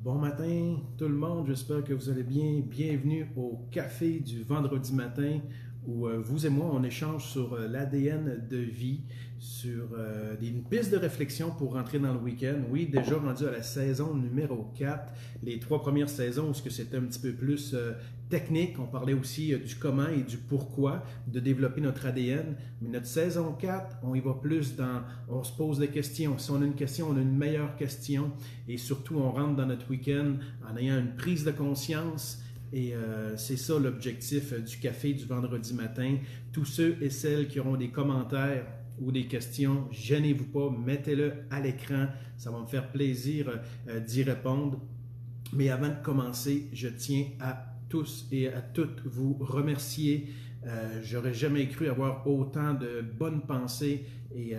Bon matin tout le monde, j'espère que vous allez bien. Bienvenue au café du vendredi matin où vous et moi on échange sur l'ADN de vie, sur une piste de réflexion pour rentrer dans le week-end. Oui, déjà rendu à la saison numéro 4, les 3 premières saisons où c'était un petit peu plus technique, on parlait aussi du comment et du pourquoi de développer notre ADN. Mais notre saison 4, on y va plus dans, on se pose des questions. Si on a une question, on a une meilleure question et surtout on rentre dans notre week-end en ayant une prise de conscience. Et c'est ça l'objectif du café du vendredi matin. Tous ceux et celles qui auront des commentaires ou des questions, gênez-vous pas, mettez-le à l'écran. Ça va me faire plaisir d'y répondre. Mais avant de commencer, je tiens à tous et à toutes vous remercier. J'aurais jamais cru avoir autant de bonnes pensées et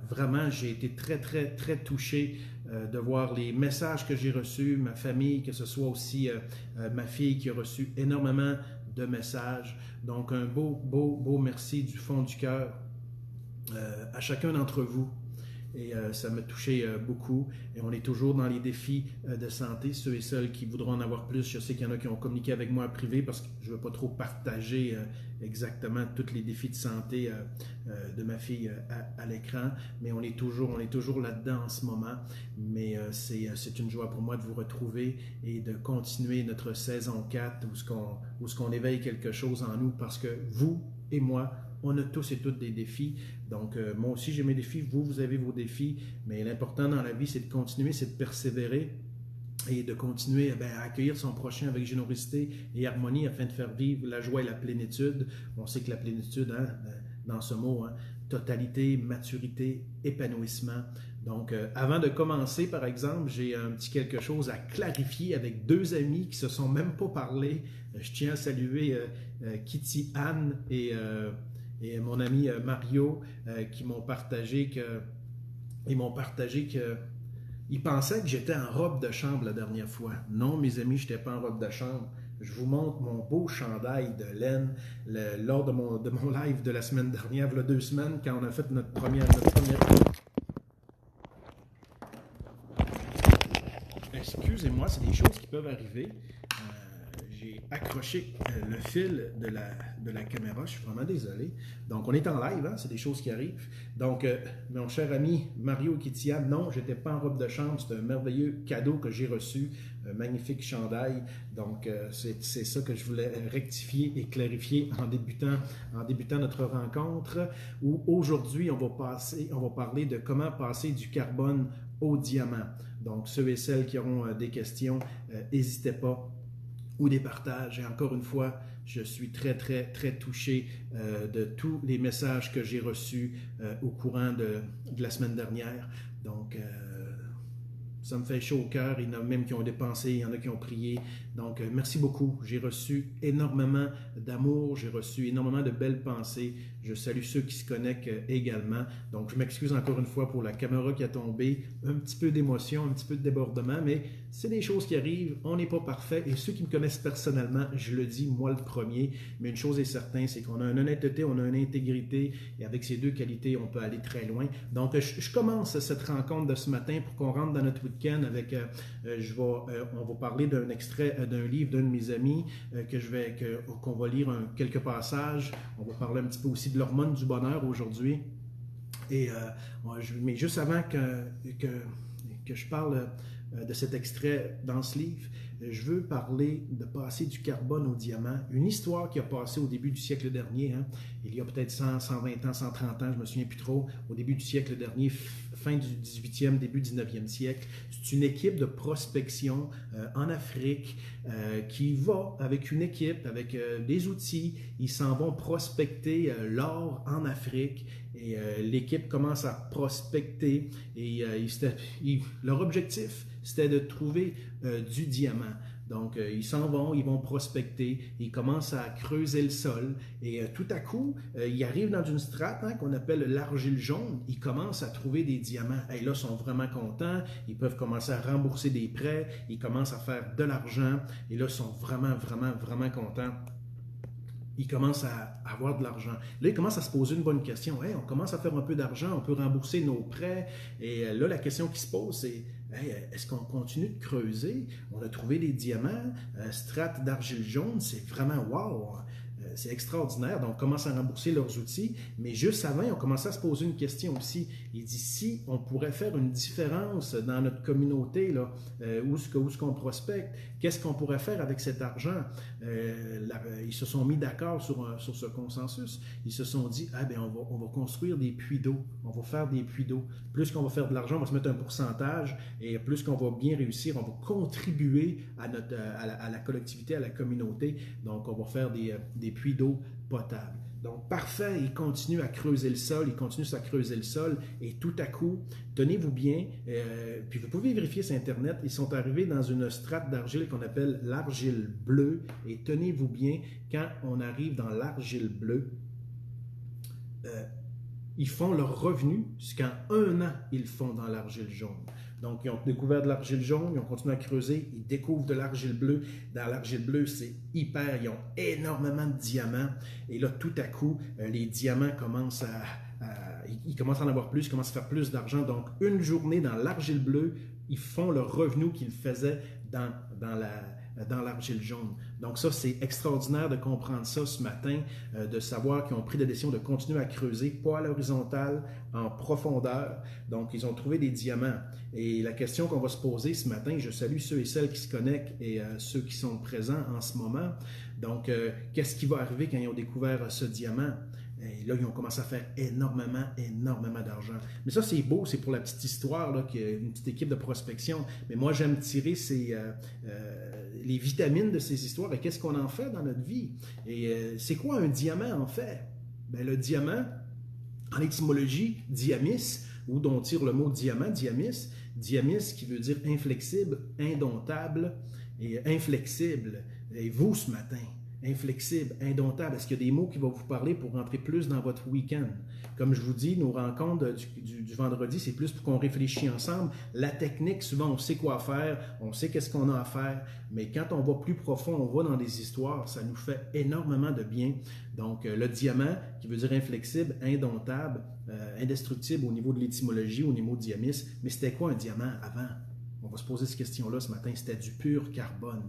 vraiment j'ai été très touché de voir les messages que j'ai reçus, ma famille, que ce soit aussi ma fille qui a reçu énormément de messages. Donc un beau merci du fond du cœur à chacun d'entre vous. Et ça m'a touché beaucoup. Et on est toujours dans les défis de santé. Ceux et celles qui voudront en avoir plus, je sais qu'il y en a qui ont communiqué avec moi en privé parce que je ne veux pas trop partager exactement tous les défis de santé de ma fille à l'écran. Mais on est toujours là-dedans en ce moment. Mais c'est une joie pour moi de vous retrouver et de continuer notre saison 4 où ce qu'on éveille quelque chose en nous parce que vous et moi, on a tous et toutes des défis. Donc, moi aussi, j'ai mes défis. Vous avez vos défis. Mais l'important dans la vie, c'est de continuer, c'est de persévérer et de continuer à accueillir son prochain avec générosité et harmonie afin de faire vivre la joie et la plénitude. On sait que la plénitude, dans ce mot, totalité, maturité, épanouissement. Donc, avant de commencer, par exemple, j'ai un petit quelque chose à clarifier avec deux amis qui ne se sont même pas parlé. Je tiens à saluer Kitty Anne et mon ami Mario qui m'ont partagé que ils pensaient que j'étais en robe de chambre la dernière fois. Non, mes amis, je n'étais pas en robe de chambre. Je vous montre mon beau chandail de laine lors de mon live de la semaine dernière, il y a 2 semaines, quand on a fait notre première... Excusez-moi, c'est des choses qui peuvent arriver. J'ai accroché le fil de la caméra, je suis vraiment désolé. Donc, on est en live, c'est des choses qui arrivent. Donc, mon cher ami Mario Kitia, non, je n'étais pas en robe de chambre, c'est un merveilleux cadeau que j'ai reçu, un magnifique chandail. Donc, c'est ça que je voulais rectifier et clarifier en débutant notre rencontre, où aujourd'hui, on va parler de comment passer du carbone au diamant. Donc, ceux et celles qui auront des questions, n'hésitez pas ou des partages. Et encore une fois, je suis très touché de tous les messages que j'ai reçus au courant de la semaine dernière. Donc, ça me fait chaud au cœur. Il y en a même qui ont dépensé, il y en a qui ont prié. Donc, merci beaucoup. J'ai reçu énormément d'amour, j'ai reçu énormément de belles pensées. Je salue ceux qui se connectent également. Donc, je m'excuse encore une fois pour la caméra qui a tombé. Un petit peu d'émotion, un petit peu de débordement, mais c'est des choses qui arrivent. On n'est pas parfait. Et ceux qui me connaissent personnellement, je le dis, moi le premier. Mais une chose est certaine, c'est qu'on a une honnêteté, on a une intégrité. Et avec ces deux qualités, on peut aller très loin. Donc, je commence cette rencontre de ce matin pour qu'on rentre dans notre week-end avec... on va parler d'un extrait d'un livre d'un de mes amis qu'on va lire quelques passages. On va parler un petit peu aussi de l'hormone du bonheur aujourd'hui. Et, mais juste avant que je parle de cet extrait dans ce livre, je veux parler de passer du carbone au diamant. Une histoire qui a passé au début du siècle dernier, il y a peut-être 100, 120 ans, 130 ans, je ne me souviens plus trop, au début du siècle dernier, fin du 18e, début 19e siècle. C'est une équipe de prospection en Afrique qui va avec une équipe, avec des outils, ils s'en vont prospecter l'or en Afrique. Et l'équipe commence à prospecter et leur objectif, c'était de trouver du diamant. Donc, ils s'en vont, ils vont prospecter, ils commencent à creuser le sol et tout à coup, ils arrivent dans une strate qu'on appelle l'argile jaune. Ils commencent à trouver des diamants. Et là, ils sont vraiment contents. Ils peuvent commencer à rembourser des prêts. Ils commencent à faire de l'argent. Et là, ils sont vraiment contents. Ils commencent à avoir de l'argent. Là, ils commencent à se poser une bonne question. Hey, on commence à faire un peu d'argent, on peut rembourser nos prêts. Et là, la question qui se pose, c'est Hey, est-ce qu'on continue de creuser? On a trouvé des diamants, strates d'argile jaune, c'est vraiment wow! C'est extraordinaire. Donc, on commence à rembourser leurs outils. Mais juste avant, on commençait à se poser une question aussi. Il dit, si on pourrait faire une différence dans notre communauté, là, où est-ce qu'on prospecte, qu'est-ce qu'on pourrait faire avec cet argent? Ils se sont mis d'accord sur ce consensus. Ils se sont dit, ah bien, on va construire des puits d'eau. On va faire des puits d'eau. Plus qu'on va faire de l'argent, on va se mettre un pourcentage. Et plus qu'on va bien réussir, on va contribuer à la collectivité, à la communauté. Donc, on va faire des puits d'eau potable. Donc, parfait, il continue à creuser le sol, et tout à coup, tenez-vous bien, puis vous pouvez vérifier sur Internet, ils sont arrivés dans une strate d'argile qu'on appelle l'argile bleue, et tenez-vous bien, quand on arrive dans l'argile bleue, ils font leur revenu, ce qu'en 1 an, ils font dans l'argile jaune. Donc, ils ont découvert de l'argile jaune, ils ont continué à creuser, ils découvrent de l'argile bleue. Dans l'argile bleue, c'est hyper, ils ont énormément de diamants. Et là, tout à coup, les diamants commencent ils commencent à en avoir plus, ils commencent à faire plus d'argent. Donc, une journée dans l'argile bleue, ils font le revenu qu'ils faisaient dans l'argile jaune. Donc ça, c'est extraordinaire de comprendre ça ce matin, de savoir qu'ils ont pris la décision de continuer à creuser, pas à l'horizontale, en profondeur. Donc, ils ont trouvé des diamants. Et la question qu'on va se poser ce matin, je salue ceux et celles qui se connectent et ceux qui sont présents en ce moment. Donc, qu'est-ce qui va arriver quand ils ont découvert ce diamant? Et là, ils ont commencé à faire énormément d'argent. Mais ça, c'est beau, c'est pour la petite histoire, là, qu'il y a une petite équipe de prospection. Mais moi, j'aime tirer les vitamines de ces histoires et qu'est-ce qu'on en fait dans notre vie. Et c'est quoi un diamant, en fait? Bien, le diamant, en étymologie, diamis, ou dont on tire le mot diamant, diamis qui veut dire inflexible, indomptable et inflexible. Et vous, ce matin, inflexible, indomptable. Est-ce qu'il y a des mots qui vont vous parler pour rentrer plus dans votre week-end? Comme je vous dis, nos rencontres du vendredi, c'est plus pour qu'on réfléchisse ensemble. La technique, souvent, on sait quoi faire, on sait qu'est-ce qu'on a à faire, mais quand on va plus profond, on va dans des histoires, ça nous fait énormément de bien. Donc, le diamant, qui veut dire inflexible, indomptable, indestructible au niveau de l'étymologie, au niveau de diamis. Mais c'était quoi un diamant avant? On va se poser cette question-là ce matin. C'était du pur carbone.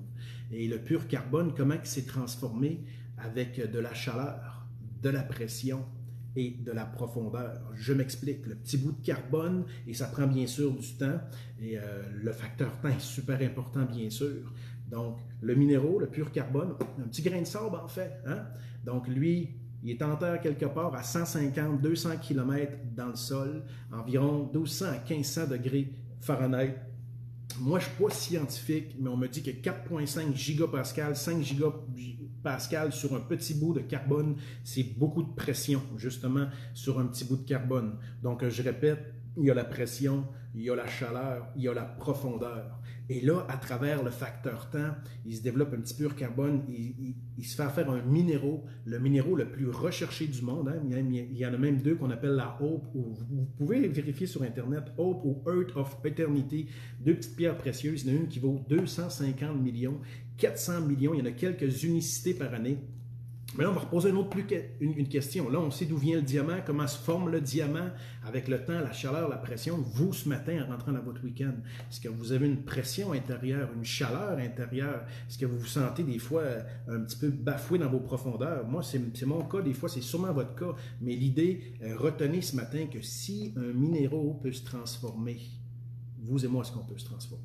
Et le pur carbone, comment il s'est transformé avec de la chaleur, de la pression et de la profondeur? Je m'explique. Le petit bout de carbone, et ça prend bien sûr du temps, et le facteur temps est super important, bien sûr. Donc, le minéraux, le pur carbone, un petit grain de sable en fait. Hein? Donc, lui, il est en terre quelque part à 150-200 km dans le sol, environ 1200 à 1500 degrés Fahrenheit. Moi, je ne suis pas scientifique, mais on me dit que 4,5 gigapascal, 5 gigapascal sur un petit bout de carbone, c'est beaucoup de pression, justement, sur un petit bout de carbone. Donc, je répète, il y a la pression, il y a la chaleur, il y a la profondeur. Et là, à travers le facteur temps, il se développe un petit pur carbone, il se fait faire un minéraux, le minéraux le plus recherché du monde. Hein. Il y en a même 2 qu'on appelle la Hope, ou vous pouvez vérifier sur Internet, Hope ou Earth of Eternity, 2 petites pierres précieuses. Il y en a une qui vaut 250 millions, 400 millions, il y en a quelques unicités par année. Mais là, on va reposer une question. Là, on sait d'où vient le diamant, comment se forme le diamant avec le temps, la chaleur, la pression. Vous, ce matin, en rentrant dans votre week-end, est-ce que vous avez une pression intérieure, une chaleur intérieure? Est-ce que vous vous sentez des fois un petit peu bafoué dans vos profondeurs? Moi, c'est mon cas, des fois, c'est sûrement votre cas. Mais l'idée, retenez ce matin que si un minéraux peut se transformer, vous et moi, est-ce qu'on peut se transformer?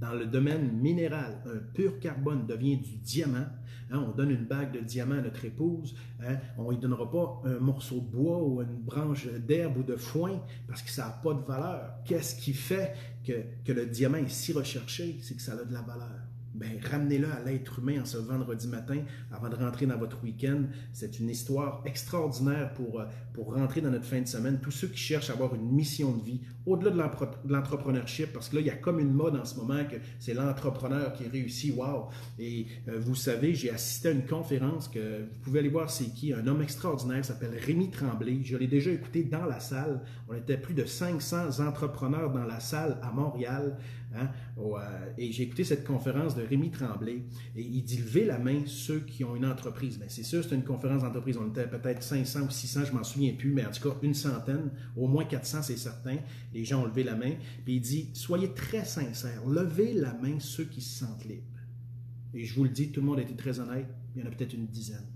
Dans le domaine minéral, un pur carbone devient du diamant. Hein, on donne une bague de diamant à notre épouse. Hein, on ne lui donnera pas un morceau de bois ou une branche d'herbe ou de foin parce que ça n'a pas de valeur. Qu'est-ce qui fait que le diamant est si recherché? C'est que ça a de la valeur. Bien, ramenez-le à l'être humain en ce vendredi matin avant de rentrer dans votre week-end. C'est une histoire extraordinaire pour rentrer dans notre fin de semaine. Tous ceux qui cherchent à avoir une mission de vie, au-delà de l'entrepreneurship, parce que là, il y a comme une mode en ce moment que c'est l'entrepreneur qui réussit. Wow! Et vous savez, j'ai assisté à une conférence que vous pouvez aller voir c'est qui, un homme extraordinaire qui s'appelle Rémi Tremblay. Je l'ai déjà écouté dans la salle. On était plus de 500 entrepreneurs dans la salle à Montréal. Hein? Et j'ai écouté cette conférence de Rémi Tremblay, et il dit « Levez la main ceux qui ont une entreprise ». Bien, c'est sûr, c'était une conférence d'entreprise. On était peut-être 500 ou 600, je ne m'en souviens plus, mais en tout cas, une centaine, au moins 400, c'est certain. Les gens ont levé la main. Puis il dit « Soyez très sincères, levez la main ceux qui se sentent libres ». Et je vous le dis, tout le monde a été très honnête, il y en a peut-être une dizaine.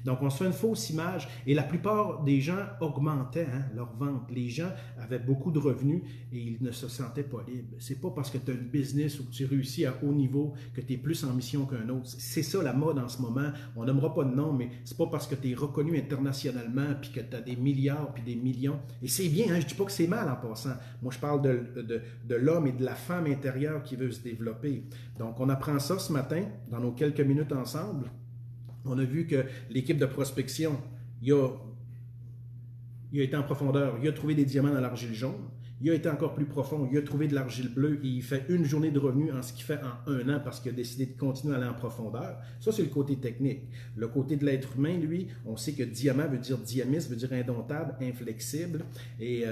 Donc, on se fait une fausse image et la plupart des gens augmentaient leur vente. Les gens avaient beaucoup de revenus et ils ne se sentaient pas libres. Ce n'est pas parce que tu as une business ou que tu réussis à haut niveau que tu es plus en mission qu'un autre. C'est ça la mode en ce moment. On n'aimera pas de nom, mais c'est pas parce que tu es reconnu internationalement puis que tu as des milliards puis des millions. Et c'est bien, je ne dis pas que c'est mal en passant. Moi, je parle de l'homme et de la femme intérieure qui veut se développer. Donc, on apprend ça ce matin dans nos quelques minutes ensemble. On a vu que l'équipe de prospection, il a été en profondeur, il a trouvé des diamants dans l'argile jaune, il a été encore plus profond, il a trouvé de l'argile bleue et il fait une journée de revenus en ce qu'il fait en 1 an parce qu'il a décidé de continuer à aller en profondeur. Ça, c'est le côté technique. Le côté de l'être humain, lui, on sait que diamant veut dire diamis, veut dire indomptable, inflexible et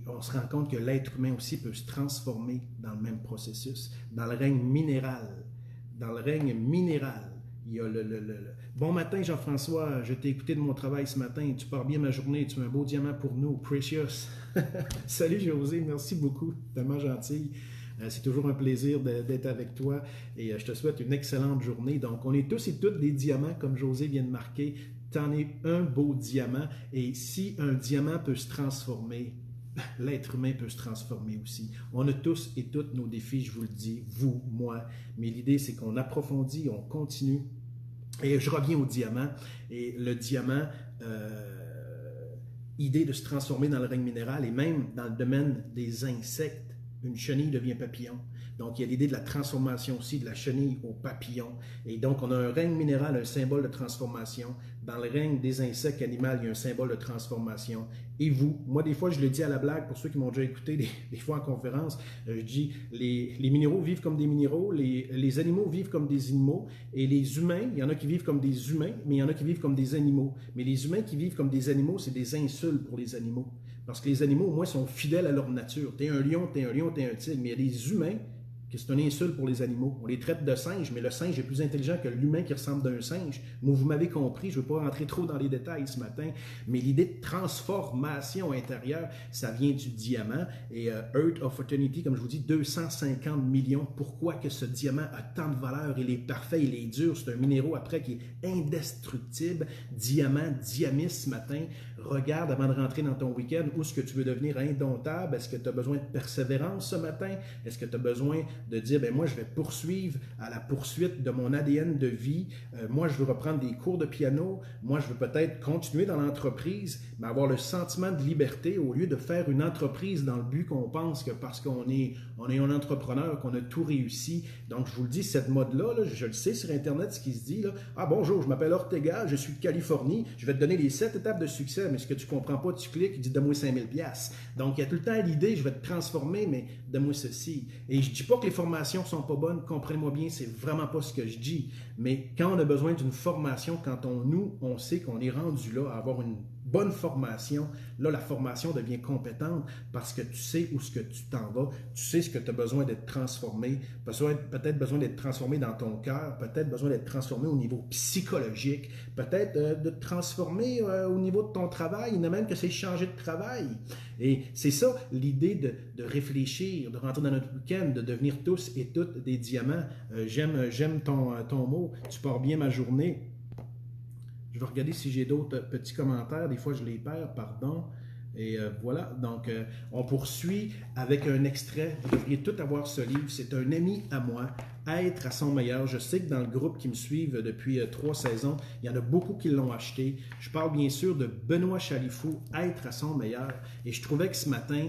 on se rend compte que l'être humain aussi peut se transformer dans le même processus, dans le règne minéral. Dans le règne minéral, il y a Bon matin, Jean-François, je t'ai écouté de mon travail ce matin. Tu pars bien ma journée. Tu es un beau diamant pour nous. Precious. Salut, José. Merci beaucoup. Tellement gentil. C'est toujours un plaisir d'être avec toi. Et je te souhaite une excellente journée. Donc, on est tous et toutes des diamants, comme José vient de marquer. Tu en es un beau diamant. Et si un diamant peut se transformer, l'être humain peut se transformer aussi. On a tous et toutes nos défis, je vous le dis, vous, moi. Mais l'idée, c'est qu'on approfondit, on continue. Et je reviens au diamant. Et le diamant, idée de se transformer dans le règne minéral et même dans le domaine des insectes. Une chenille devient papillon. Donc, il y a l'idée de la transformation aussi, de la chenille au papillon. Et donc, on a un règne minéral, un symbole de transformation. Dans le règne des insectes animaux, il y a un symbole de transformation. Et vous, moi, des fois, je le dis à la blague, pour ceux qui m'ont déjà écouté des fois en conférence, je dis, les minéraux vivent comme des minéraux, les animaux vivent comme des animaux, et les humains, il y en a qui vivent comme des humains, mais il y en a qui vivent comme des animaux. Mais les humains qui vivent comme des animaux, c'est des insultes pour les animaux. Parce que les animaux, au moins, sont fidèles à leur nature. T'es un lion, t'es un lion, t'es un tigre. Mais il y a des humains que c'est une insulte pour les animaux. On les traite de singes, mais le singe est plus intelligent que l'humain qui ressemble d'un singe. Moi, vous m'avez compris, je ne veux pas rentrer trop dans les détails ce matin, mais l'idée de transformation intérieure, ça vient du diamant. Et Earth of Eternity, comme je vous dis, 250 millions. Pourquoi que ce diamant a tant de valeur? Il est parfait, il est dur. C'est un minéraux après qui est indestructible. Diamant, diamis ce matin. Regarde avant de rentrer dans ton week-end où est-ce que tu veux devenir indomptable. Est-ce que tu as besoin de persévérance ce matin? Est-ce que tu as besoin de dire, moi, je vais poursuivre à la poursuite de mon ADN de vie. Moi, je veux reprendre des cours de piano. Moi, je veux peut-être continuer dans l'entreprise, mais avoir le sentiment de liberté au lieu de faire une entreprise dans le but qu'on pense que parce qu'on est un entrepreneur, qu'on a tout réussi. Donc, je vous le dis, cette mode-là, je le sais sur Internet, ce qui se dit, là, ah bonjour, je m'appelle Ortega, je suis de Californie, je vais te donner les 7 étapes de succès, mais ce que tu ne comprends pas, tu cliques, il dit, donne-moi 5000$. Donc, il y a tout le temps l'idée, je vais te transformer, mais donne-moi ceci. Et je ne dis pas que les formations ne sont pas bonnes, comprenez-moi bien, c'est vraiment pas ce que je dis. Mais quand on a besoin d'une formation, quand on sait qu'on est rendu là à avoir une bonne formation, là, la formation devient compétente parce que tu sais où ce que tu t'en vas, tu sais ce que tu as besoin d'être transformé, peut-être besoin d'être transformé dans ton cœur, peut-être besoin d'être transformé au niveau psychologique, peut-être de te transformer au niveau de ton travail, il y en a même que c'est changer de travail. Et c'est ça l'idée de réfléchir, de rentrer dans notre week-end, de devenir tous et toutes des diamants. J'aime ton mot, tu pars bien ma journée. Je vais regarder si j'ai d'autres petits commentaires. Des fois, je les perds, pardon. Et voilà, donc on poursuit avec un extrait. Vous devriez tout avoir ce livre. C'est un ami à moi, Être à son meilleur. Je sais que dans le groupe qui me suivent depuis 3 saisons, il y en a beaucoup qui l'ont acheté. Je parle bien sûr de Benoît Chalifou, Être à son meilleur. Et je trouvais que ce matin,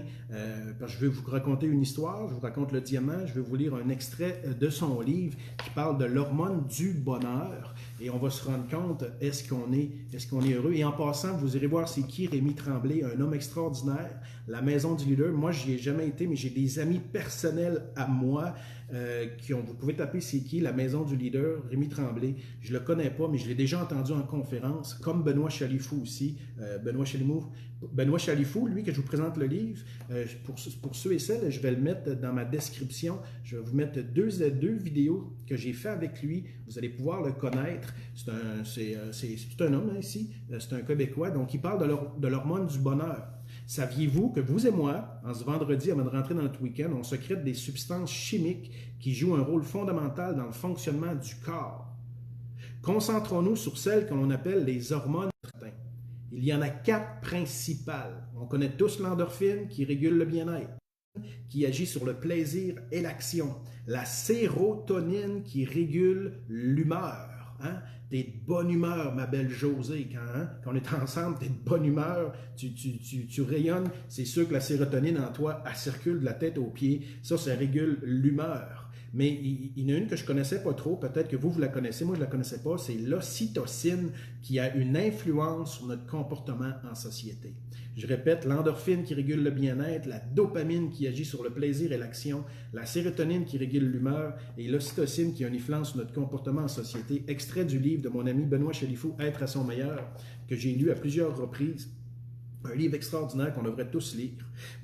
parce que je vais vous raconter une histoire, je vous raconte le diamant, je vais vous lire un extrait de son livre qui parle de l'hormone du bonheur. Et on va se rendre compte, est-ce qu'on est heureux? Et en passant, vous irez voir c'est qui Rémi Tremblay, un homme extraordinaire, la maison du leader. Moi, j'y ai jamais été, mais j'ai des amis personnels à moi vous pouvez taper c'est qui, la maison du leader, Rémi Tremblay. Je le connais pas, mais je l'ai déjà entendu en conférence, comme Benoît Chalifou aussi. Benoît Chalifou, lui, que je vous présente le livre, pour ceux et celles, je vais le mettre dans ma description. Je vais vous mettre deux vidéos que j'ai fait avec lui. Vous allez pouvoir le connaître. C'est un homme, hein, ici. C'est un Québécois. Donc, il parle de l'hormone du bonheur. Saviez-vous que vous et moi, en ce vendredi, avant de rentrer dans notre week-end, on sécrète des substances chimiques qui jouent un rôle fondamental dans le fonctionnement du corps? Concentrons-nous sur celles que l'on appelle les hormones. Il y en a 4 principales. On connaît tous l'endorphine qui régule le bien-être, qui agit sur le plaisir et l'action. La sérotonine qui régule l'humeur. Hein? T'es de bonne humeur, ma belle Josée. Quand on est ensemble, t'es de bonne humeur, tu rayonnes. C'est sûr que la sérotonine en toi, elle circule de la tête aux pieds. Ça régule l'humeur. Mais il y en a une que je ne connaissais pas trop, peut-être que vous la connaissez, moi je ne la connaissais pas, c'est l'ocytocine qui a une influence sur notre comportement en société. Je répète, l'endorphine qui régule le bien-être, la dopamine qui agit sur le plaisir et l'action, la sérotonine qui régule l'humeur et l'ocytocine qui a une influence sur notre comportement en société. Extrait du livre de mon ami Benoît Chalifou, Être à son meilleur, que j'ai lu à plusieurs reprises. Un livre extraordinaire qu'on devrait tous lire.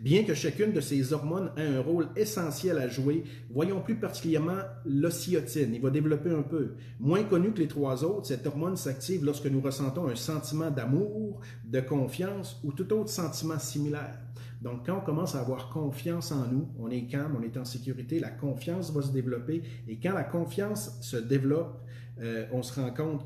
Bien que chacune de ces hormones ait un rôle essentiel à jouer, voyons plus particulièrement l'ocytocine. Il va développer un peu. Moins connu que les 3 autres, cette hormone s'active lorsque nous ressentons un sentiment d'amour, de confiance ou tout autre sentiment similaire. Donc, quand on commence à avoir confiance en nous, on est calme, on est en sécurité, la confiance va se développer. Et quand la confiance se développe, on se rend compte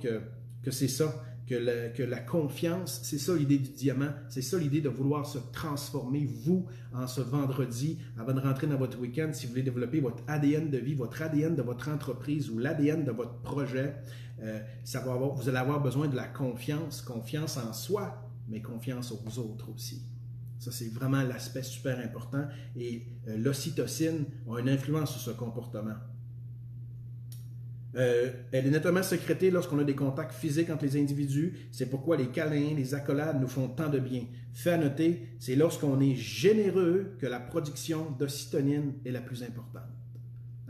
que c'est ça. Que la confiance, c'est ça l'idée du diamant, c'est ça l'idée de vouloir se transformer, vous, en ce vendredi, avant de rentrer dans votre week-end, si vous voulez développer votre ADN de vie, votre ADN de votre entreprise ou l'ADN de votre projet, vous allez avoir besoin de la confiance en soi, mais confiance aux autres aussi. Ça, c'est vraiment l'aspect super important et l'ocytocine a une influence sur ce comportement. Elle est nettement sécrétée lorsqu'on a des contacts physiques entre les individus. C'est pourquoi les câlins, les accolades nous font tant de bien. Fait à noter, c'est lorsqu'on est généreux que la production d'ocytocine est la plus importante.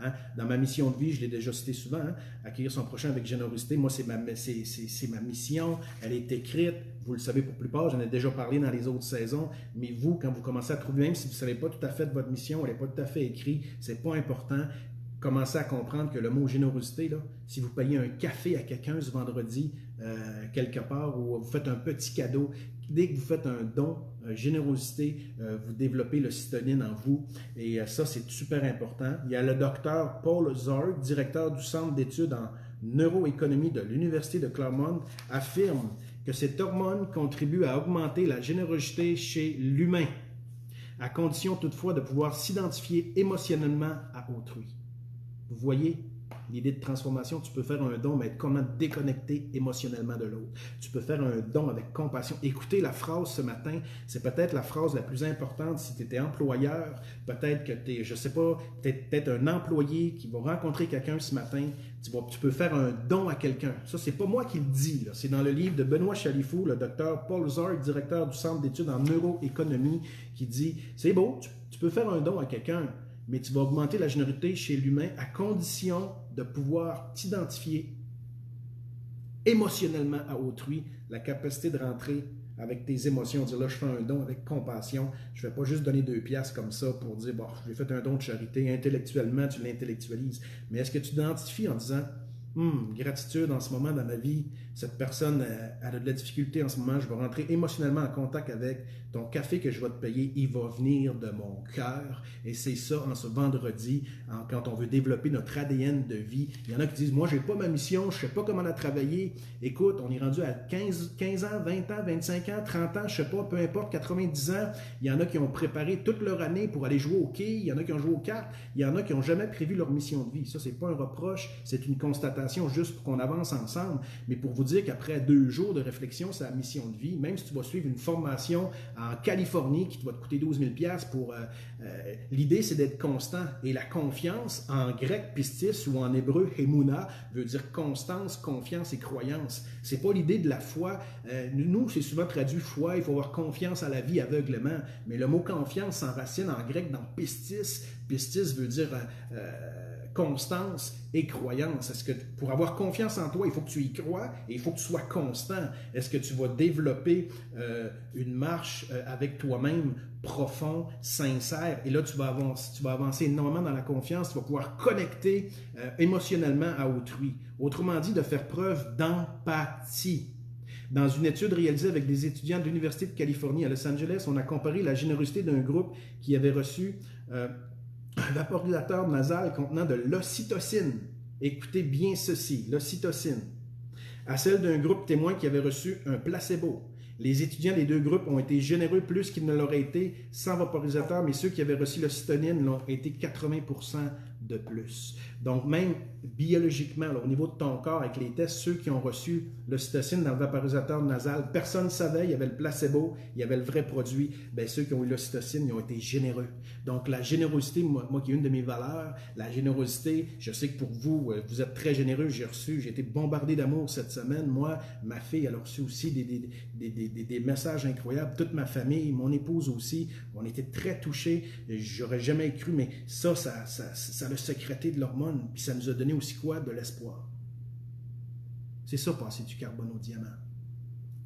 Hein? Dans ma mission de vie, je l'ai déjà cité souvent, hein? Accueillir son prochain avec générosité. Moi, c'est ma mission. Elle est écrite. Vous le savez pour la plupart, j'en ai déjà parlé dans les autres saisons. Mais vous, quand vous commencez à trouver, même si vous ne savez pas tout à fait de votre mission, elle n'est pas tout à fait écrite, ce n'est pas important. Commencez à comprendre que le mot générosité, là, si vous payez un café à quelqu'un ce vendredi, quelque part, ou vous faites un petit cadeau, dès que vous faites un don, générosité, vous développez l'ocytocine en vous. Et ça, c'est super important. Il y a le docteur Paul Zorg, directeur du Centre d'études en neuroéconomie de l'Université de Claremont, affirme que cette hormone contribue à augmenter la générosité chez l'humain, à condition toutefois de pouvoir s'identifier émotionnellement à autrui. Vous voyez l'idée de transformation, tu peux faire un don, mais être comment déconnecté émotionnellement de l'autre. Tu peux faire un don avec compassion. Écoutez la phrase ce matin, c'est peut-être la phrase la plus importante si tu étais employeur, peut-être que tu es, je ne sais pas, peut-être un employé qui va rencontrer quelqu'un ce matin, tu peux faire un don à quelqu'un. Ça, c'est pas moi qui le dis, c'est dans le livre de Benoît Chalifou, le docteur Paul Zorg, directeur du Centre d'études en neuroéconomie, qui dit, c'est beau, tu peux faire un don à quelqu'un, mais tu vas augmenter la générosité chez l'humain à condition de pouvoir t'identifier émotionnellement à autrui, la capacité de rentrer avec tes émotions, dire là, je fais un don avec compassion, je ne vais pas juste donner 2 piastres comme ça pour dire, bon, j'ai fait un don de charité, intellectuellement, tu l'intellectualises, mais est-ce que tu t'identifies en disant, gratitude en ce moment dans ma vie, cette personne a de la difficulté en ce moment, je vais rentrer émotionnellement en contact avec ton café que je vais te payer, il va venir de mon cœur. Et c'est ça, en ce vendredi, quand on veut développer notre ADN de vie. Il y en a qui disent, moi, je n'ai pas ma mission, je ne sais pas comment la travailler. Écoute, on est rendu à 15 ans, 20 ans, 25 ans, 30 ans, je ne sais pas, peu importe, 90 ans. Il y en a qui ont préparé toute leur année pour aller jouer au quai, il y en a qui ont joué aux cartes, il y en a qui n'ont jamais prévu leur mission de vie. Ça, ce n'est pas un reproche, c'est une constatation. présentation juste pour qu'on avance ensemble, mais pour vous dire qu'après 2 jours de réflexion sur la mission de vie, même si tu vas suivre une formation en Californie qui va te coûter 12 000 pour... l'idée, c'est d'être constant. Et la confiance, en grec pistis ou en hébreu hemuna, veut dire constance, confiance et croyance. C'est pas l'idée de la foi. Nous, c'est souvent traduit foi, il faut avoir confiance à la vie aveuglement. Mais le mot confiance s'enracine en grec dans pistis. Pistis veut dire constance et croyance. Est-ce que pour avoir confiance en toi, il faut que tu y crois et il faut que tu sois constant? Est-ce que tu vas développer une marche avec toi-même profond, sincère? Et là, tu vas avancer énormément dans la confiance, tu vas pouvoir connecter émotionnellement à autrui. Autrement dit, de faire preuve d'empathie. Dans une étude réalisée avec des étudiants de l'Université de Californie à Los Angeles, on a comparé la générosité d'un groupe qui avait reçu un vaporisateur nasal contenant de l'ocytocine. Écoutez bien ceci, l'ocytocine, à celle d'un groupe témoin qui avait reçu un placebo. Les étudiants des 2 groupes ont été généreux plus qu'ils ne l'auraient été sans vaporisateur, mais ceux qui avaient reçu l'ocytocine l'ont été 80% de plus. Donc, même biologiquement, là, au niveau de ton corps, avec les tests, ceux qui ont reçu l'ocytocine dans le vaporisateur nasal, personne ne savait, il y avait le placebo, il y avait le vrai produit. Bien, ceux qui ont eu l'ocytocine, ils ont été généreux. Donc, la générosité, moi qui est une de mes valeurs, la générosité, je sais que pour vous, vous êtes très généreux, j'ai été bombardé d'amour cette semaine. Moi, ma fille, elle a reçu aussi des messages incroyables. Toute ma famille, mon épouse aussi, on était très touchés. J'aurais jamais cru, mais ça l'a sécrété de l'hormone, puis ça nous a donné aussi quoi? De l'espoir. C'est ça, passer du carbone au diamant.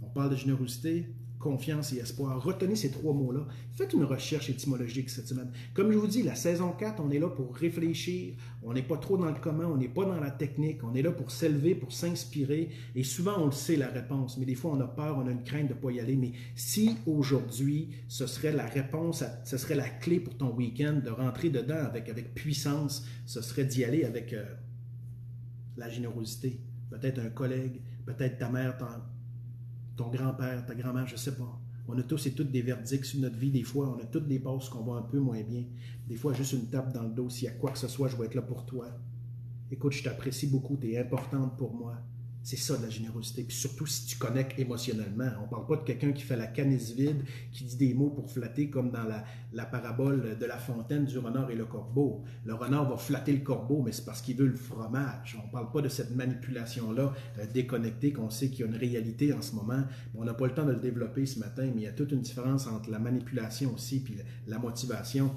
On parle de générosité, confiance et espoir. Retenez ces 3 mots-là. Faites une recherche étymologique cette semaine. Comme je vous dis, la saison 4, on est là pour réfléchir. On n'est pas trop dans le comment, on n'est pas dans la technique. On est là pour s'élever, pour s'inspirer. Et souvent, on le sait, la réponse. Mais des fois, on a peur, on a une crainte de ne pas y aller. Mais si aujourd'hui, ce serait la réponse, ce serait la clé pour ton week-end, de rentrer dedans avec puissance, ce serait d'y aller avec la générosité. Peut-être un collègue, peut-être ta mère, ton grand-père, ta grand-mère, je ne sais pas. On a tous et toutes des verdicts sur notre vie. Des fois, on a toutes des passes qu'on va un peu moins bien. Des fois, juste une tape dans le dos. S'il y a quoi que ce soit, je vais être là pour toi. Écoute, je t'apprécie beaucoup. Tu es importante pour moi. C'est ça de la générosité. Puis surtout si tu connectes émotionnellement. On ne parle pas de quelqu'un qui fait la canisse vide, qui dit des mots pour flatter comme dans la parabole de La Fontaine du renard et le corbeau. Le renard va flatter le corbeau, mais c'est parce qu'il veut le fromage. On ne parle pas de cette manipulation-là déconnectée, qu'on sait qu'il y a une réalité en ce moment. On n'a pas le temps de le développer ce matin, mais il y a toute une différence entre la manipulation aussi, puis la motivation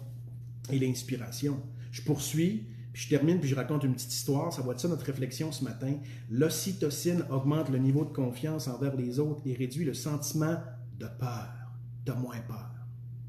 et l'inspiration. Je poursuis. Puis je termine, puis je raconte une petite histoire. Ça va être ça notre réflexion ce matin. L'ocytocine augmente le niveau de confiance envers les autres et réduit le sentiment de peur. Tu as moins peur,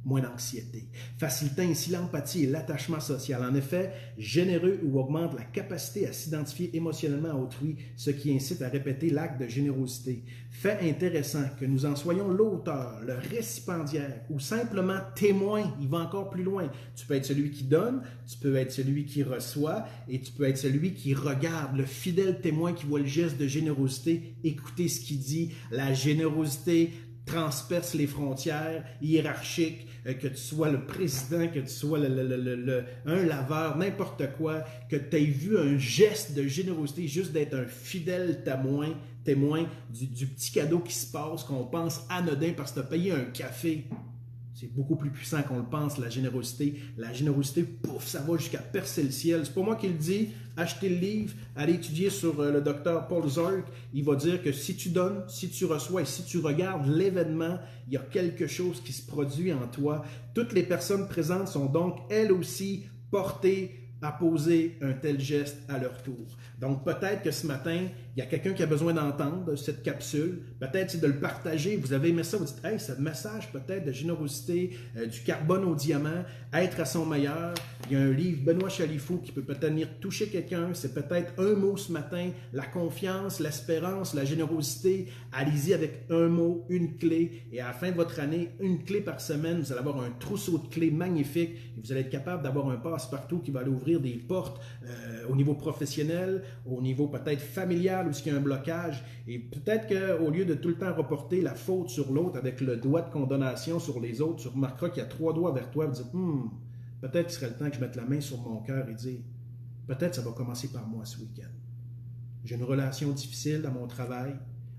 moins d'anxiété, facilitant ainsi l'empathie et l'attachement social. En effet, généreux ou augmente la capacité à s'identifier émotionnellement à autrui, ce qui incite à répéter l'acte de générosité. Fait intéressant que nous en soyons l'auteur, le récipiendaire ou simplement témoin, il va encore plus loin. Tu peux être celui qui donne, tu peux être celui qui reçoit et tu peux être celui qui regarde, le fidèle témoin qui voit le geste de générosité, écouter ce qu'il dit. La générosité transperce les frontières hiérarchiques, que tu sois le président, que tu sois un laveur, n'importe quoi, que tu aies vu un geste de générosité, juste d'être un fidèle témoin du petit cadeau qui se passe, qu'on pense anodin parce que tu as payé un café. C'est beaucoup plus puissant qu'on le pense, la générosité. La générosité, pouf, ça va jusqu'à percer le ciel. C'est pas moi qui le dis. Achetez le livre, allez étudier sur le docteur Paul Zork. Il va dire que si tu donnes, si tu reçois et si tu regardes l'événement, il y a quelque chose qui se produit en toi. Toutes les personnes présentes sont donc elles aussi portées à poser un tel geste à leur tour. Donc peut-être que ce matin, il y a quelqu'un qui a besoin d'entendre cette capsule. Peut-être c'est de le partager. Vous avez aimé ça, vous dites « Hey, ce message peut-être de générosité, du carbone au diamant, être à son meilleur. » Il y a un livre, Benoît Chalifou, qui peut peut-être venir toucher quelqu'un. C'est peut-être un mot ce matin, la confiance, l'espérance, la générosité. Allez-y avec un mot, une clé. Et à la fin de votre année, une clé par semaine, vous allez avoir un trousseau de clés magnifique. Et vous allez être capable d'avoir un passe-partout qui va aller ouvrir des portes au niveau professionnel, au niveau peut-être familial, où il y a un blocage. Et peut-être qu'au lieu de tout le temps reporter la faute sur l'autre avec le doigt de condamnation sur les autres, tu remarqueras qu'il y a 3 doigts vers toi et tu dis peut-être qu'il serait le temps que je mette la main sur mon cœur et dire peut-être ça va commencer par moi ce week-end. J'ai une relation difficile à mon travail,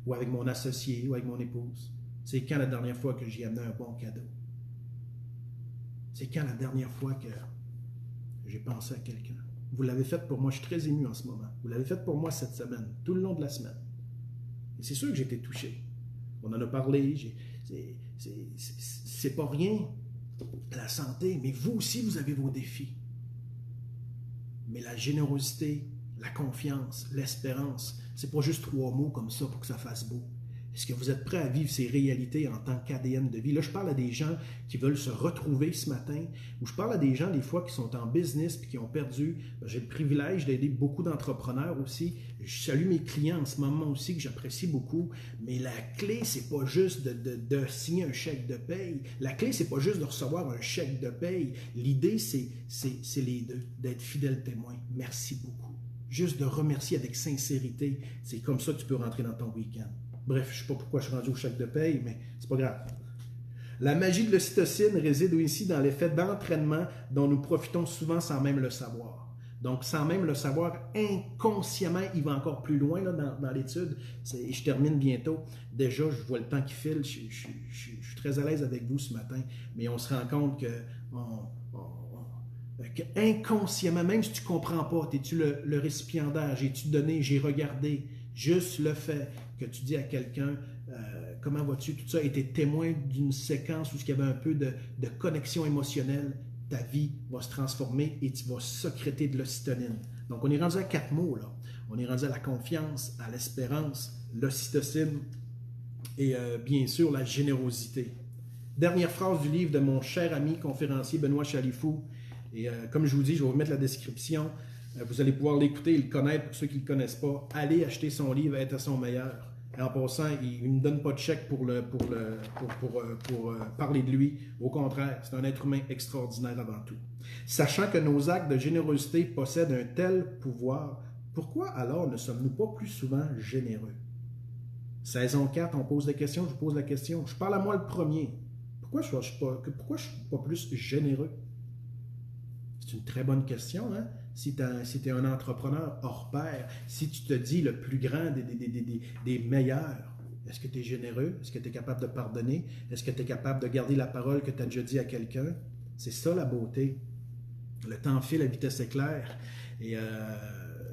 ou avec mon associé, ou avec mon épouse. C'est quand la dernière fois que j'ai amené un bon cadeau? C'est quand la dernière fois que j'ai pensé à quelqu'un? Vous l'avez fait pour moi, je suis très ému en ce moment. Vous l'avez fait pour moi cette semaine, tout le long de la semaine. Et c'est sûr que j'ai été touché. On en a parlé, c'est pas rien, la santé, mais vous aussi, vous avez vos défis. Mais la générosité, la confiance, l'espérance, c'est pas juste 3 mots comme ça pour que ça fasse beau. Est-ce que vous êtes prêt à vivre ces réalités en tant qu'ADN de vie? Là, je parle à des gens qui veulent se retrouver ce matin, ou je parle à des gens, des fois, qui sont en business et qui ont perdu. J'ai le privilège d'aider beaucoup d'entrepreneurs aussi. Je salue mes clients en ce moment aussi, que j'apprécie beaucoup. Mais la clé, c'est pas juste de signer un chèque de paye. La clé, c'est pas juste de recevoir un chèque de paye. L'idée, c'est les deux, d'être fidèle témoin. Merci beaucoup. Juste de remercier avec sincérité. C'est comme ça que tu peux rentrer dans ton week-end. Bref, je ne sais pas pourquoi je suis rendu au chèque de paye, mais c'est pas grave. La magie de l'ocytocine réside ici dans l'effet d'entraînement dont nous profitons souvent sans même le savoir. Donc, sans même le savoir, inconsciemment, il va encore plus loin là, dans l'étude. Je termine bientôt. Déjà, je vois le temps qui file. Je suis très à l'aise avec vous ce matin, mais on se rend compte que inconsciemment, même si tu ne comprends pas, es-tu le récipiendaire, j'ai-tu donné, j'ai regardé, juste le fait que tu dis à quelqu'un comment vas-tu, tout ça a été témoin d'une séquence où il y avait un peu de connexion émotionnelle, ta vie va se transformer et tu vas sécréter de l'ocytocine. Donc on est rendu à 4 mots là. On est rendu à la confiance, à l'espérance, l'ocytocine et bien sûr la générosité. Dernière phrase du livre de mon cher ami conférencier Benoît Chalifou. Et comme je vous dis, je vais vous mettre la description. Vous allez pouvoir l'écouter et le connaître pour ceux qui ne le connaissent pas. Allez acheter son livre, être à son meilleur. Et en passant, il ne me donne pas de chèque pour parler de lui. Au contraire, c'est un être humain extraordinaire avant tout. Sachant que nos actes de générosité possèdent un tel pouvoir, pourquoi alors ne sommes-nous pas plus souvent généreux? Saison 4, on pose des questions, je vous pose la question. Je parle à moi le premier. Pourquoi je ne suis pas plus généreux? C'est une très bonne question, hein? Si tu es un entrepreneur hors pair, si tu te dis le plus grand des meilleurs, est-ce que tu es généreux? Est-ce que tu es capable de pardonner? Est-ce que tu es capable de garder la parole que tu as déjà dit à quelqu'un? C'est ça la beauté. Le temps file à vitesse éclair. Et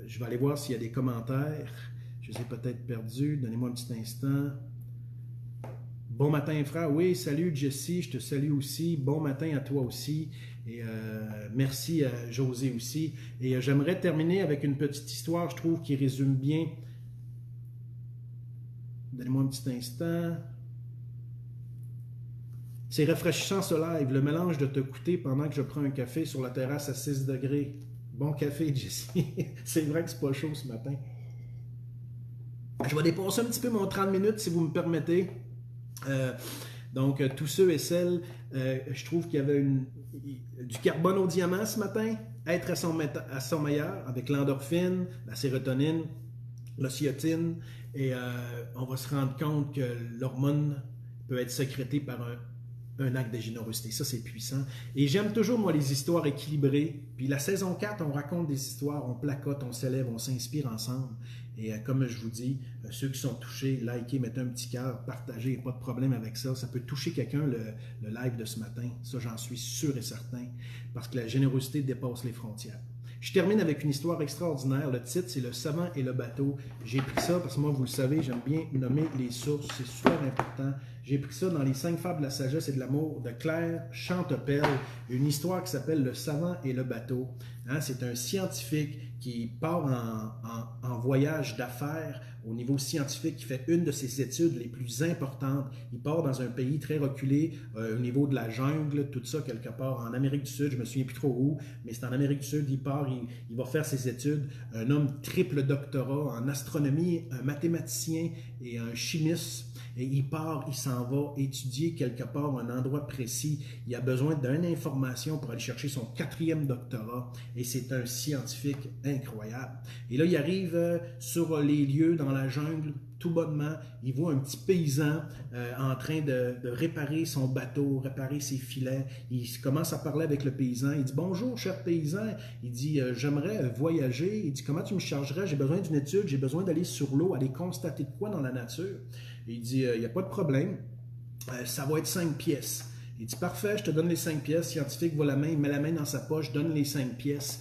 je vais aller voir s'il y a des commentaires. Je les ai peut-être perdus. Donnez-moi un petit instant. Bon matin, frère. Oui, salut Jessie, je te salue aussi. Bon matin à toi aussi. Et merci à José aussi. Et j'aimerais terminer avec une petite histoire, je trouve, qui résume bien. Donnez-moi un petit instant. C'est rafraîchissant ce live, le mélange de t'écouter pendant que je prends un café sur la terrasse à 6 degrés. Bon café, Jessie. C'est vrai que c'est pas chaud ce matin. Je vais dépasser un petit peu mon 30 minutes, si vous me permettez. Donc, tous ceux et celles, je trouve qu'il y avait du carbone au diamant ce matin, être à son meilleur avec l'endorphine, la sérotonine, l'ocytocine, et on va se rendre compte que l'hormone peut être sécrétée par un acte de générosité. Ça, c'est puissant. Et j'aime toujours, moi, les histoires équilibrées. Puis la saison 4, on raconte des histoires, on placote, on s'élève, on s'inspire ensemble. Et comme je vous dis, ceux qui sont touchés, likez, mettez un petit cœur, partagez, pas de problème avec ça. Ça peut toucher quelqu'un, le live de ce matin. Ça, j'en suis sûr et certain. Parce que la générosité dépasse les frontières. Je termine avec une histoire extraordinaire. Le titre, c'est « Le savant et le bateau ». J'ai pris ça parce que moi, vous le savez, j'aime bien nommer les sources. C'est super important. J'ai pris ça dans les 5 fables de la sagesse et de l'amour de Claire Chantepelle. Une histoire qui s'appelle « Le savant et le bateau ». Hein, c'est un scientifique qui part en voyage d'affaires au niveau scientifique, qui fait une de ses études les plus importantes. Il part dans un pays très reculé, au niveau de la jungle, tout ça, quelque part en Amérique du Sud, je me souviens plus trop où, mais c'est en Amérique du Sud, il part, il va faire ses études. Un homme triple doctorat en astronomie, un mathématicien et un chimiste. Et il part, il s'en va étudier quelque part un endroit précis. Il a besoin d'une information pour aller chercher son 4e doctorat. Et c'est un scientifique incroyable. Et là, il arrive sur les lieux dans la jungle tout bonnement, il voit un petit paysan en train de réparer son bateau, réparer ses filets. Il commence à parler avec le paysan. Il dit « Bonjour, cher paysan. » Il dit « J'aimerais voyager. » Il dit « Comment tu me chargerais? J'ai besoin d'une étude. J'ai besoin d'aller sur l'eau, aller constater de quoi dans la nature. » Il dit « Il n'y a pas de problème. Ça va être 5 pièces. » Il dit « Parfait, je te donne les 5 pièces. » Le scientifique voit la main, il met la main dans sa poche, donne les 5 pièces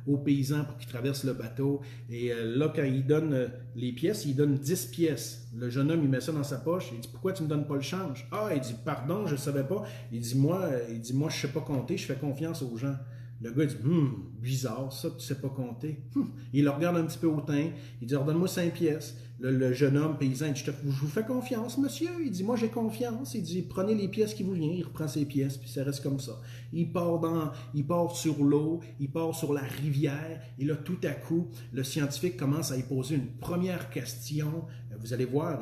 au paysan pour qu'il traverse le bateau. Et là, quand il donne les pièces, il donne 10 pièces. Le jeune homme, il met ça dans sa poche. Il dit « Pourquoi tu ne me donnes pas le change? » Ah, il dit « Pardon, je ne savais pas. » Il dit « Moi, je ne sais pas compter, je fais confiance aux gens. » Le gars, il dit « Bizarre, ça, tu ne sais pas compter. » Il le regarde un petit peu au teint. Il dit « Redonne-moi 5 pièces. » Le jeune homme paysan, il dit « Je vous fais confiance, monsieur. » Il dit « Moi, j'ai confiance. » Il dit « Prenez les pièces qui vous viennent. » Il reprend ses pièces, puis ça reste comme ça. Il part sur l'eau, il part sur la rivière, et là, tout à coup, le scientifique commence à y poser une première question. Vous allez voir,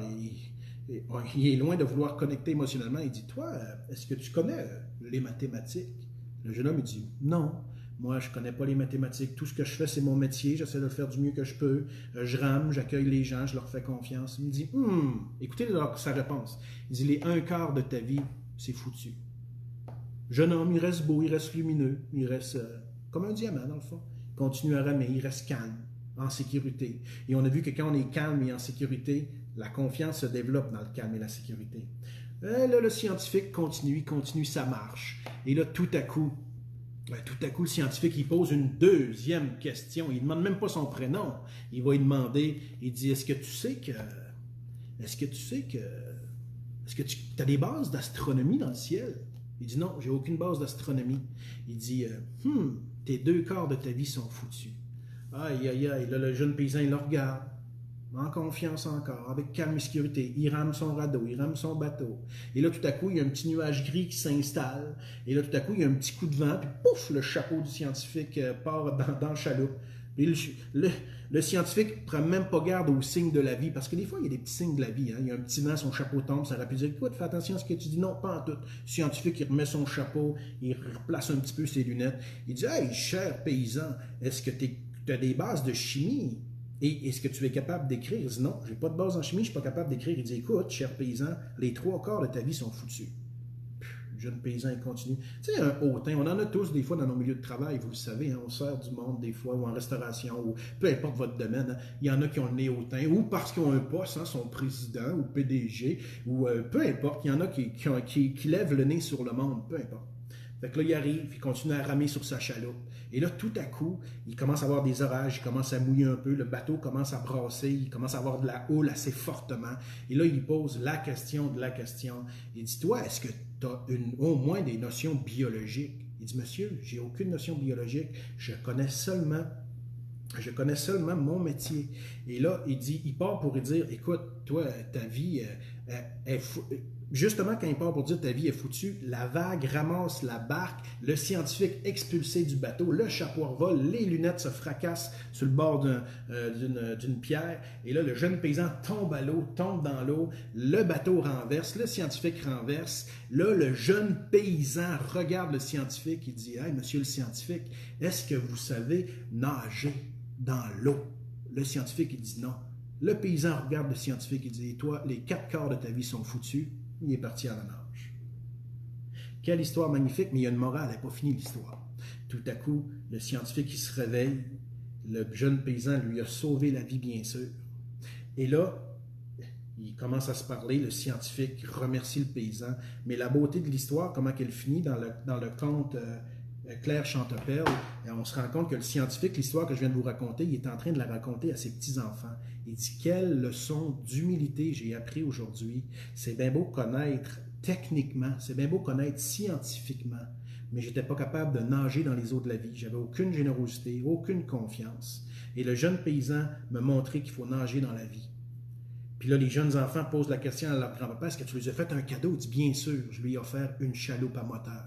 il est loin de vouloir connecter émotionnellement. Il dit « Toi, est-ce que tu connais les mathématiques? » Le jeune homme, il dit « Non. Moi, je ne connais pas les mathématiques. Tout ce que je fais, c'est mon métier. J'essaie de le faire du mieux que je peux. Je rame, j'accueille les gens, je leur fais confiance. » Il me dit écoutez sa réponse. Il dit « Les un quart de ta vie, c'est foutu. » Jeune homme, il reste beau, il reste lumineux, il reste comme un diamant, dans le fond. Il continue à ramer, il reste calme, en sécurité. Et on a vu que quand on est calme et en sécurité, la confiance se développe dans le calme et la sécurité. Et là, le scientifique continue sa marche. Et là, tout à coup, le scientifique, il pose une deuxième question. Il ne demande même pas son prénom. Il va lui demander, il dit, est-ce que tu sais que tu as des bases d'astronomie dans le ciel? Il dit, non, j'ai aucune base d'astronomie. Il dit, tes 2 quarts de ta vie sont foutus. Aïe, aïe, aïe. Là, le jeune paysan, il le regarde. En confiance encore, avec calme et sécurité. Il rame son radeau, il rame son bateau. Et là, tout à coup, il y a un petit nuage gris qui s'installe. Et là, tout à coup, il y a un petit coup de vent, puis pouf, le chapeau du scientifique part dans le chaloupe. Et le scientifique ne prend même pas garde aux signes de la vie, parce que des fois, il y a des petits signes de la vie. Hein. Il y a un petit vent, son chapeau tombe, ça aurait pu dire, écoute, fais attention à ce que tu dis. Non, pas en tout. Le scientifique, il remet son chapeau, il replace un petit peu ses lunettes. Il dit, hey, cher paysan, est-ce que tu as des bases de chimie? Et est-ce que tu es capable d'écrire? Il dit non, je n'ai pas de base en chimie, je ne suis pas capable d'écrire. Il dit écoute, cher paysan, les 3 quarts de ta vie sont foutus. Le jeune paysan, il continue. Tu sais, un hautain, on en a tous des fois dans nos milieux de travail, vous le savez, hein, on sert du monde des fois, ou en restauration, ou peu importe votre domaine. Hein, il y en a qui ont le nez hautain, ou parce qu'ils ont un poste, hein, son président ou PDG, ou peu importe, il y en a qui lèvent le nez sur le monde, peu importe. Fait que là, il arrive, il continue à ramer sur sa chaloupe. Et là, tout à coup, il commence à avoir des orages, il commence à mouiller un peu, le bateau commence à brasser, il commence à avoir de la houle assez fortement. Et là, il pose la question de la question. Il dit, toi, est-ce que tu as au moins des notions biologiques? Il dit, monsieur, j'ai aucune notion biologique, je connais seulement mon métier. Et là, il part pour lui dire, écoute, toi, ta vie justement, quand il part pour dire ta vie est foutue, la vague ramasse la barque, le scientifique expulsé du bateau, le chapeau revole, les lunettes se fracassent sur le bord d'une pierre, et là, le jeune paysan tombe à l'eau, tombe dans l'eau, le bateau renverse, le scientifique renverse. Là, le jeune paysan regarde le scientifique, il dit « Hey, monsieur le scientifique, est-ce que vous savez nager dans l'eau? » Le scientifique, il dit « Non. » Le paysan regarde le scientifique, il dit « Et toi, les 4 quarts de ta vie sont foutus. » Il est parti à la nage. Quelle histoire magnifique, mais il y a une morale, elle n'est pas finie l'histoire. Tout à coup, le scientifique il se réveille, le jeune paysan lui a sauvé la vie, bien sûr. Et là, il commence à se parler, le scientifique remercie le paysan, mais la beauté de l'histoire, comment elle finit dans le conte Claire Chanteperle, on se rend compte que le scientifique, l'histoire que je viens de vous raconter, il est en train de la raconter à ses petits-enfants. Il dit « Quelle leçon d'humilité j'ai appris aujourd'hui. C'est bien beau connaître techniquement, c'est bien beau connaître scientifiquement, mais je n'étais pas capable de nager dans les eaux de la vie. J'avais aucune générosité, aucune confiance. Et le jeune paysan m'a montré qu'il faut nager dans la vie. » Puis là, les jeunes enfants posent la question à leur grand-papa, « Est-ce que tu lui as fait un cadeau? » Il dit « Bien sûr, je lui ai offert une chaloupe à moteur. »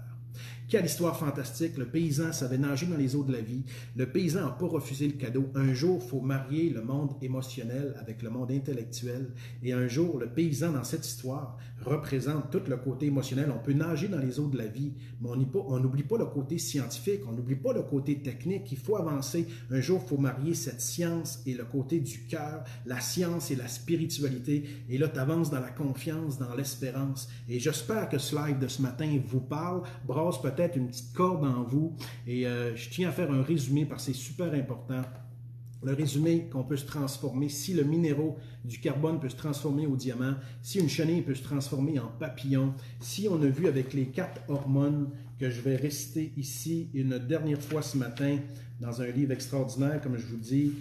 Quelle histoire fantastique. Le paysan savait nager dans les eaux de la vie. Le paysan n'a pas refusé le cadeau. Un jour, il faut marier le monde émotionnel avec le monde intellectuel. Et un jour, le paysan, dans cette histoire, représente tout le côté émotionnel. On peut nager dans les eaux de la vie, mais on n'oublie pas le côté scientifique, on n'oublie pas le côté technique. Il faut avancer. Un jour, il faut marier cette science et le côté du cœur, la science et la spiritualité. Et là, tu avances dans la confiance, dans l'espérance. Et j'espère que ce live de ce matin vous parle, brasse peut-être une petite corde en vous. Et je tiens à faire un résumé parce que c'est super important. Le résumé qu'on peut se transformer, si le minéraux du carbone peut se transformer au diamant, si une chenille peut se transformer en papillon, si on a vu avec les 4 hormones que je vais réciter ici une dernière fois ce matin dans un livre extraordinaire, comme je vous dis,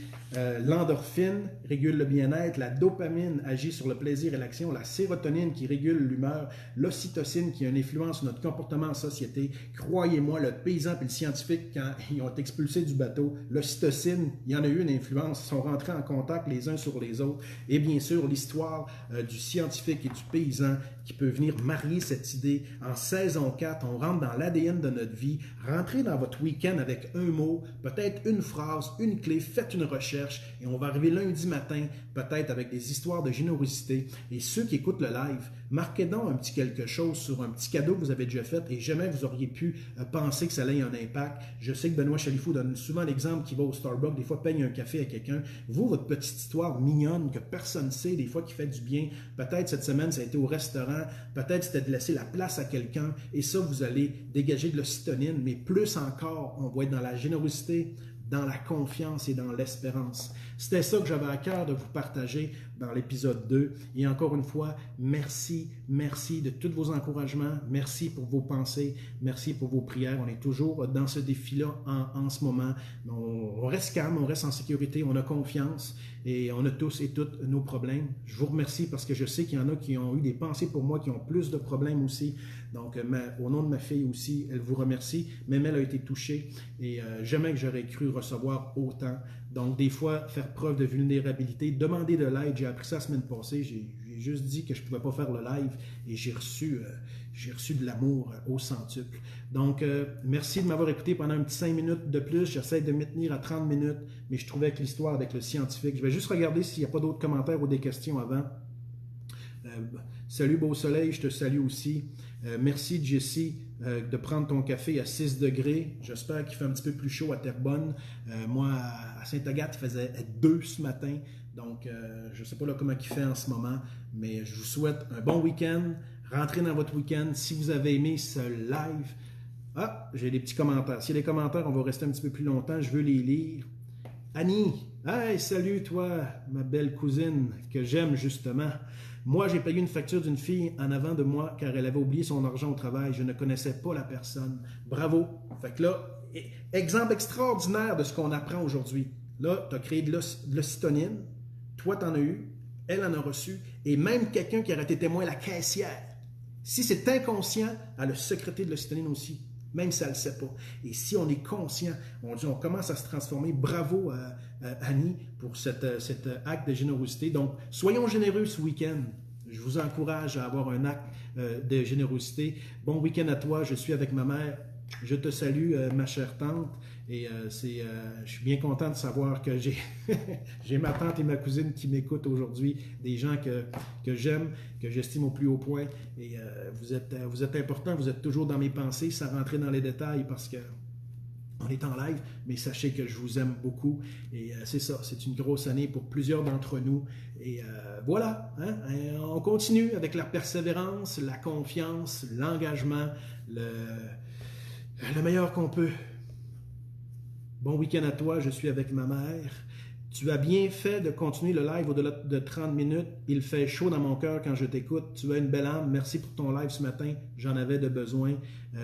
l'endorphine régule le bien-être, la dopamine agit sur le plaisir et l'action, la sérotonine qui régule l'humeur, l'ocytocine qui a une influence sur notre comportement en société. Croyez-moi, le paysan et le scientifique, quand ils ont été expulsés du bateau, l'ocytocine, il y en a eu une influence, ils sont rentrés en contact les uns sur les autres. Et bien sûr, l'histoire du scientifique et du paysan qui peut venir marier cette idée. En saison 4, on rentre dans l'ADN de notre vie. Rentrez dans votre week-end avec un mot, peut-être une phrase, une clé, faites une recherche et on va arriver lundi matin, peut-être avec des histoires de générosité. Et ceux qui écoutent le live, marquez donc un petit quelque chose sur un petit cadeau que vous avez déjà fait et jamais vous auriez pu penser que ça allait avoir un impact. Je sais que Benoît Chalifou donne souvent l'exemple qui va au Starbucks, des fois paye un café à quelqu'un. Vous, votre petite histoire mignonne que personne ne sait, des fois qui fait du bien, peut-être cette semaine ça a été au restaurant, peut-être c'était de laisser la place à quelqu'un et ça, vous allez dégager de l'ocytocine, mais plus encore, on va être dans la générosité, dans la confiance et dans l'espérance. C'était ça que j'avais à cœur de vous partager dans l'épisode 2. Et encore une fois, merci, merci de tous vos encouragements. Merci pour vos pensées. Merci pour vos prières. On est toujours dans ce défi-là en ce moment. On reste calme, on reste en sécurité, on a confiance et on a tous et toutes nos problèmes. Je vous remercie parce que je sais qu'il y en a qui ont eu des pensées pour moi, qui ont plus de problèmes aussi. Donc, au nom de ma fille aussi, elle vous remercie. Même elle a été touchée et jamais que j'aurais cru recevoir autant. Donc, des fois, faire preuve de vulnérabilité, demander de l'aide. J'ai appris ça la semaine passée. J'ai juste dit que je ne pouvais pas faire le live et j'ai reçu de l'amour au centuple. Donc, merci de m'avoir écouté pendant un petit 5 minutes de plus. J'essaie de me tenir à 30 minutes, mais je trouvais que l'histoire avec le scientifique. Je vais juste regarder s'il n'y a pas d'autres commentaires ou des questions avant. Salut Beau Soleil, je te salue aussi. Merci Jessie de prendre ton café à 6 degrés. J'espère qu'il fait un petit peu plus chaud à Terrebonne. Moi, à Sainte-Agathe, il faisait 2 ce matin. Donc, je ne sais pas là, comment il fait en ce moment, mais je vous souhaite un bon week-end. Rentrez dans votre week-end. Si vous avez aimé ce live, j'ai des petits commentaires. S'il y a des commentaires, on va rester un petit peu plus longtemps. Je veux les lire. Annie, hey, salut toi, ma belle cousine que j'aime justement. Moi, j'ai payé une facture d'une fille en avant de moi car elle avait oublié son argent au travail. Je ne connaissais pas la personne. Bravo. Fait que là, exemple extraordinaire de ce qu'on apprend aujourd'hui. Là, tu as créé de l'ocytocine. Toi, tu en as eu. Elle en a reçu. Et même quelqu'un qui aurait été témoin, la caissière. Si c'est inconscient, elle a sécrété de l'ocytocine aussi. Même si elle ne le sait pas. Et si on est conscient, on commence à se transformer. Bravo Annie pour cet acte de générosité. Donc, soyons généreux ce week-end. Je vous encourage à avoir un acte de générosité. Bon week-end à toi. Je suis avec ma mère. Je te salue, ma chère tante. Et je suis bien content de savoir que j'ai ma tante et ma cousine qui m'écoutent aujourd'hui, des gens que j'aime, que j'estime au plus haut point. Et vous êtes importants, vous êtes toujours dans mes pensées, sans rentrer dans les détails parce que on est en live, mais sachez que je vous aime beaucoup. Et c'est ça, c'est une grosse année pour plusieurs d'entre nous. Et voilà, hein? On continue avec la persévérance, la confiance, l'engagement, le meilleur qu'on peut. Bon week-end à toi, je suis avec ma mère. Tu as bien fait de continuer le live au-delà de 30 minutes. Il fait chaud dans mon cœur quand je t'écoute. Tu as une belle âme. Merci pour ton live ce matin. J'en avais de besoin.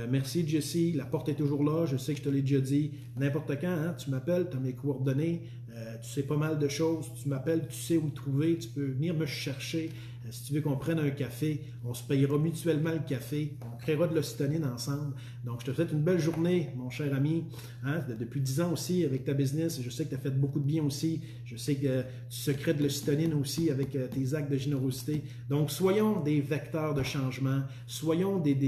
Merci Jessie. La porte est toujours là. Je sais que je te l'ai déjà dit. N'importe quand, hein, tu m'appelles, tu as mes coordonnées. Tu sais pas mal de choses. Tu m'appelles, tu sais où me trouver. Tu peux venir me chercher. Si tu veux qu'on prenne un café, on se payera mutuellement le café. On créera de l'ocytocine ensemble. Donc, je te souhaite une belle journée, mon cher ami. Hein? Depuis 10 ans aussi avec ta business, je sais que tu as fait beaucoup de bien aussi. Je sais que tu secrètes l'ocytocine aussi avec tes actes de générosité. Donc, soyons des vecteurs de changement. Soyons des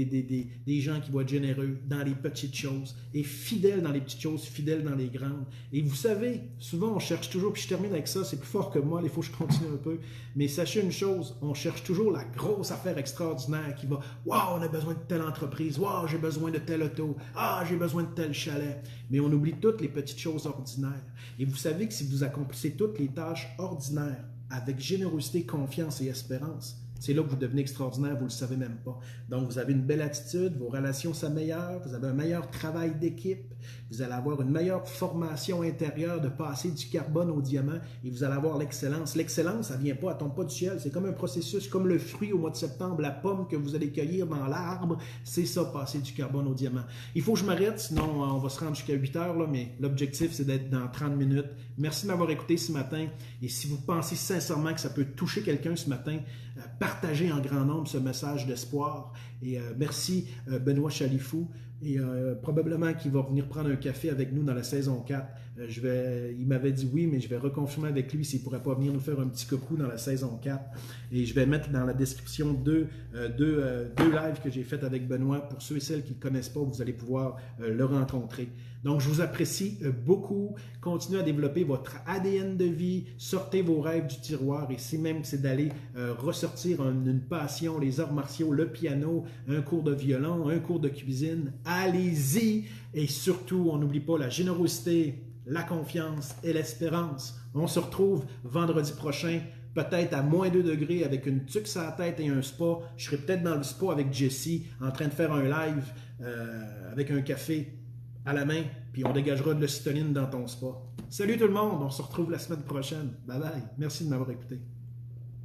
gens qui vont être généreux dans les petites choses et fidèles dans les petites choses, fidèles dans les grandes. Et vous savez, souvent on cherche toujours, puis je termine avec ça, c'est plus fort que moi, il faut que je continue un peu, mais sachez une chose, on cherche toujours la grosse affaire extraordinaire qui va « Wow, on a besoin de telle entreprise, wow, j'ai besoin de tel auto, ah, j'ai besoin de tel chalet. » Mais on oublie toutes les petites choses ordinaires. Et vous savez que si vous accomplissez toutes les tâches ordinaires avec générosité, confiance et espérance, c'est là que vous devenez extraordinaire, vous ne le savez même pas. Donc, vous avez une belle attitude, vos relations s'améliorent, vous avez un meilleur travail d'équipe, vous allez avoir une meilleure formation intérieure de passer du carbone au diamant et vous allez avoir l'excellence. L'excellence, ça ne vient pas, elle ne tombe pas du ciel, c'est comme un processus, comme le fruit au mois de septembre, la pomme que vous allez cueillir dans l'arbre, c'est ça, passer du carbone au diamant. Il faut que je m'arrête, sinon on va se rendre jusqu'à 8 heures, là, mais l'objectif, c'est d'être dans 30 minutes. Merci de m'avoir écouté ce matin et si vous pensez sincèrement que ça peut toucher quelqu'un ce matin, partagez en grand nombre ce message d'espoir. Et merci Benoît Chalifou, et probablement qu'il va venir prendre un café avec nous dans la saison 4. Il m'avait dit oui, mais je vais reconfirmer avec lui s'il ne pourrait pas venir nous faire un petit coucou dans la saison 4. Et je vais mettre dans la description deux lives que j'ai fait avec Benoît. Pour ceux et celles qui ne le connaissent pas, vous allez pouvoir le rencontrer. Donc, je vous apprécie beaucoup. Continuez à développer votre ADN de vie. Sortez vos rêves du tiroir. Et si même c'est d'aller ressortir une passion, les arts martiaux, le piano, un cours de violon, un cours de cuisine, allez-y. Et surtout, on n'oublie pas la générosité, la confiance et l'espérance. On se retrouve vendredi prochain, peut-être à moins 2 degrés avec une tuque sur la tête et un spa. Je serai peut-être dans le spa avec Jessie en train de faire un live avec un café à la main, puis on dégagera de l'ocytocine dans ton spa. Salut tout le monde, on se retrouve la semaine prochaine. Bye bye, merci de m'avoir écouté.